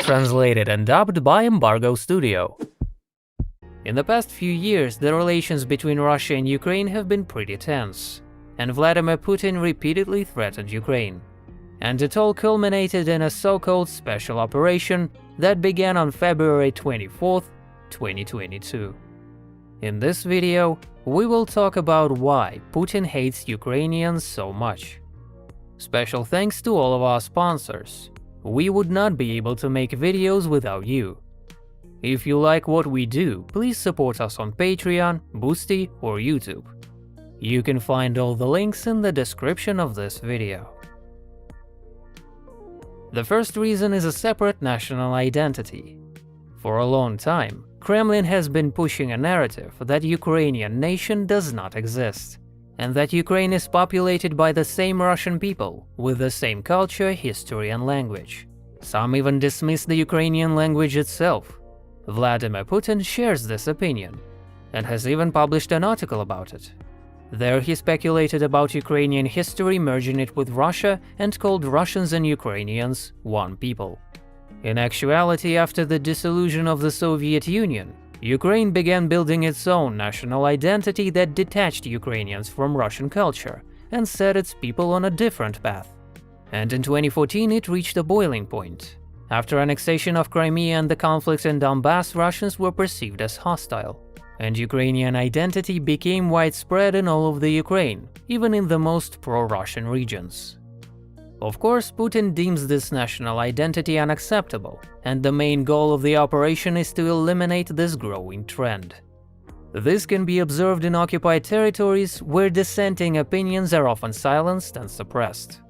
Translated and dubbed by Embargo Studio. In the past few years, the relations between Russia and Ukraine have been pretty tense, and Vladimir Putin repeatedly threatened Ukraine. And it all culminated in a so-called special operation that began on February 24, 2022. In this video, we will talk about why Putin hates Ukrainians so much. Special thanks to all of our sponsors. We would not be able to make videos without you. If you like what we do, please support us on Patreon, Boosty, or YouTube. You can find all the links in the description of this video. The first reason is a separate national identity. For a long time, Kremlin has been pushing a narrative that Ukrainian nation does not exist, and that Ukraine is populated by the same Russian people, with the same culture, history and language. Some even dismiss the Ukrainian language itself. Vladimir Putin shares this opinion, and has even published an article about it. There he speculated about Ukrainian history, merging it with Russia, and called Russians and Ukrainians one people. In actuality, after the dissolution of the Soviet Union, Ukraine began building its own national identity that detached Ukrainians from Russian culture and set its people on a different path. And in 2014 it reached a boiling point. After annexation of Crimea and the conflicts in Donbass, Russians were perceived as hostile, and Ukrainian identity became widespread in all of the Ukraine, even in the most pro-Russian regions. Of course, Putin deems this national identity unacceptable, and the main goal of the operation is to eliminate this growing trend. This can be observed in occupied territories where dissenting opinions are often silenced and suppressed.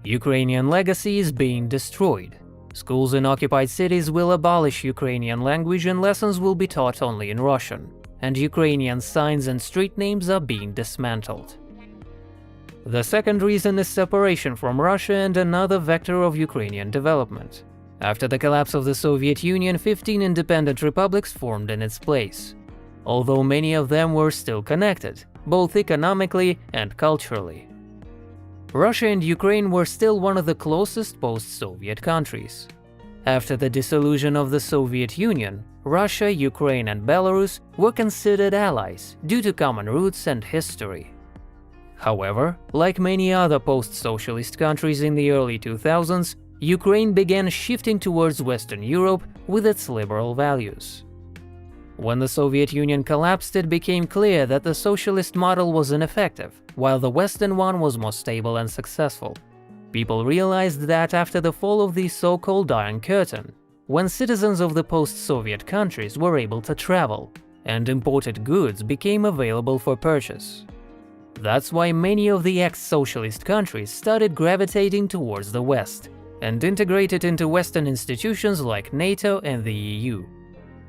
Ukrainian legacy is being destroyed. Schools in occupied cities will abolish Ukrainian language and lessons will be taught only in Russian, and Ukrainian signs and street names are being dismantled. The second reason is separation from Russia and another vector of Ukrainian development. After the collapse of the Soviet Union, 15 independent republics formed in its place, although many of them were still connected, both economically and culturally. Russia and Ukraine were still one of the closest post-Soviet countries. After the dissolution of the Soviet Union, Russia, Ukraine and Belarus were considered allies due to common roots and history. However, like many other post-socialist countries in the early 2000s, Ukraine began shifting towards Western Europe with its liberal values. When the Soviet Union collapsed, it became clear that the socialist model was ineffective, while the Western one was more stable and successful. People realized that after the fall of the so-called Iron Curtain, when citizens of the post-Soviet countries were able to travel, and imported goods became available for purchase. That's why many of the ex-socialist countries started gravitating towards the West, and integrated into Western institutions like NATO and the EU.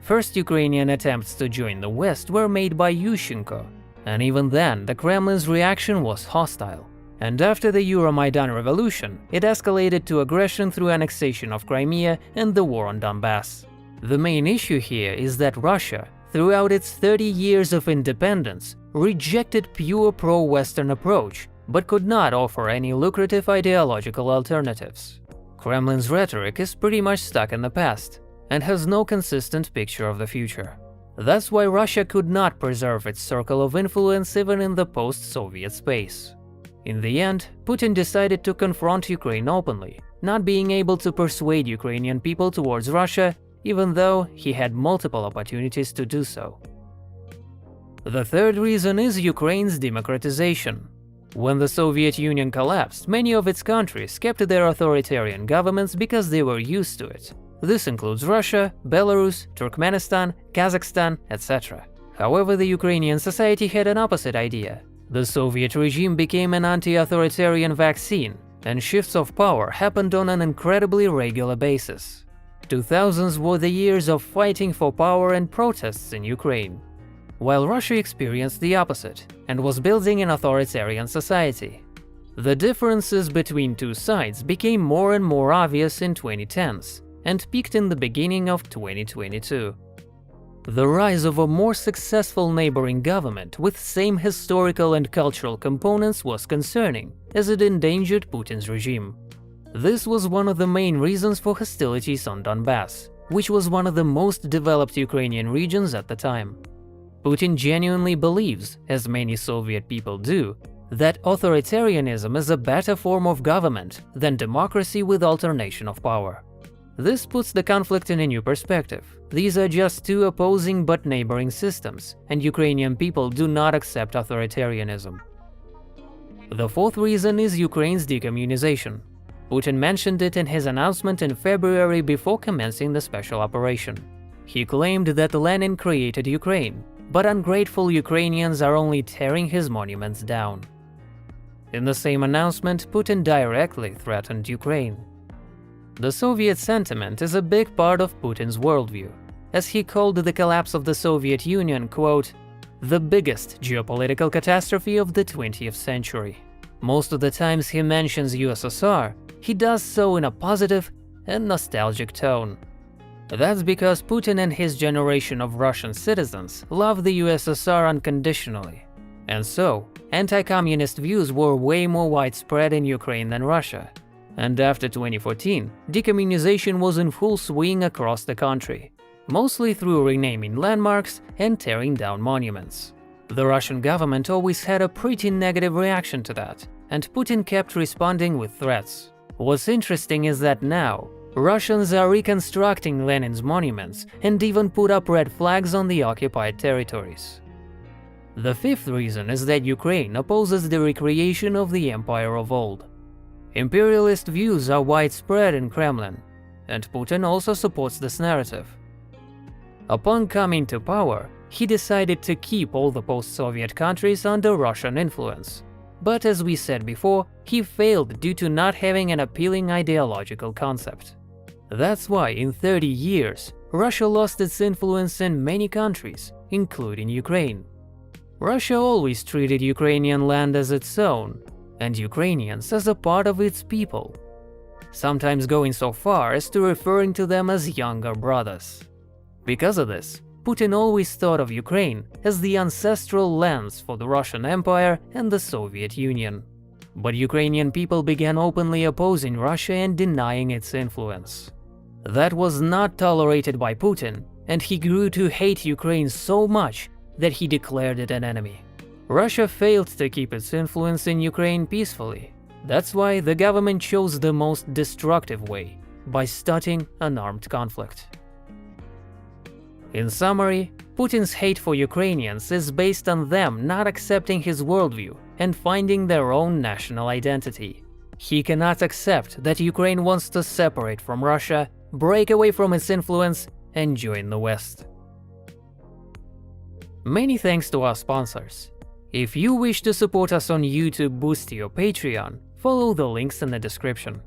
First Ukrainian attempts to join the West were made by Yushchenko, and even then the Kremlin's reaction was hostile. And after the Euromaidan revolution, it escalated to aggression through annexation of Crimea and the war on Donbass. The main issue here is that Russia, throughout its 30 years of independence, rejected pure pro-Western approach, but could not offer any lucrative ideological alternatives. Kremlin's rhetoric is pretty much stuck in the past, and has no consistent picture of the future. That's why Russia could not preserve its circle of influence even in the post-Soviet space. In the end, Putin decided to confront Ukraine openly, not being able to persuade Ukrainian people towards Russia, even though he had multiple opportunities to do so. The third reason is Ukraine's democratization. When the Soviet Union collapsed, many of its countries kept their authoritarian governments because they were used to it. This includes Russia, Belarus, Turkmenistan, Kazakhstan, etc. However, the Ukrainian society had an opposite idea. The Soviet regime became an anti-authoritarian vaccine, and shifts of power happened on an incredibly regular basis. 2000s were the years of fighting for power and protests in Ukraine, while Russia experienced the opposite and was building an authoritarian society. The differences between two sides became more and more obvious in 2010s and peaked in the beginning of 2022. The rise of a more successful neighboring government with same historical and cultural components was concerning, as it endangered Putin's regime. This was one of the main reasons for hostilities on Donbass, which was one of the most developed Ukrainian regions at the time. Putin genuinely believes, as many Soviet people do, that authoritarianism is a better form of government than democracy with alternation of power. This puts the conflict in a new perspective. These are just two opposing but neighboring systems, and Ukrainian people do not accept authoritarianism. The fourth reason is Ukraine's decommunization. Putin mentioned it in his announcement in February before commencing the special operation. He claimed that Lenin created Ukraine, but ungrateful Ukrainians are only tearing his monuments down. In the same announcement, Putin directly threatened Ukraine. The Soviet sentiment is a big part of Putin's worldview, as he called the collapse of the Soviet Union, quote, the biggest geopolitical catastrophe of the 20th century. Most of the times he mentions USSR, he does so in a positive and nostalgic tone. That's because Putin and his generation of Russian citizens love the USSR unconditionally. And so, anti-communist views were way more widespread in Ukraine than Russia. And after 2014, decommunization was in full swing across the country, mostly through renaming landmarks and tearing down monuments. The Russian government always had a pretty negative reaction to that, and Putin kept responding with threats. What's interesting is that now, Russians are reconstructing Lenin's monuments and even put up red flags on the occupied territories. The fifth reason is that Ukraine opposes the recreation of the empire of old. Imperialist views are widespread in Kremlin, and Putin also supports this narrative. Upon coming to power, he decided to keep all the post-Soviet countries under Russian influence. But as we said before, he failed due to not having an appealing ideological concept. That's why in 30 years, Russia lost its influence in many countries, including Ukraine. Russia always treated Ukrainian land as its own, and Ukrainians as a part of its people, sometimes going so far as to referring to them as younger brothers. Because of this, Putin always thought of Ukraine as the ancestral lands for the Russian Empire and the Soviet Union. But Ukrainian people began openly opposing Russia and denying its influence. That was not tolerated by Putin, and he grew to hate Ukraine so much that he declared it an enemy. Russia failed to keep its influence in Ukraine peacefully. That's why the government chose the most destructive way, by starting an armed conflict. In summary, Putin's hate for Ukrainians is based on them not accepting his worldview and finding their own national identity. He cannot accept that Ukraine wants to separate from Russia, break away from its influence, and join the West. Many thanks to our sponsors. If you wish to support us on YouTube, Boosty, or Patreon, follow the links in the description.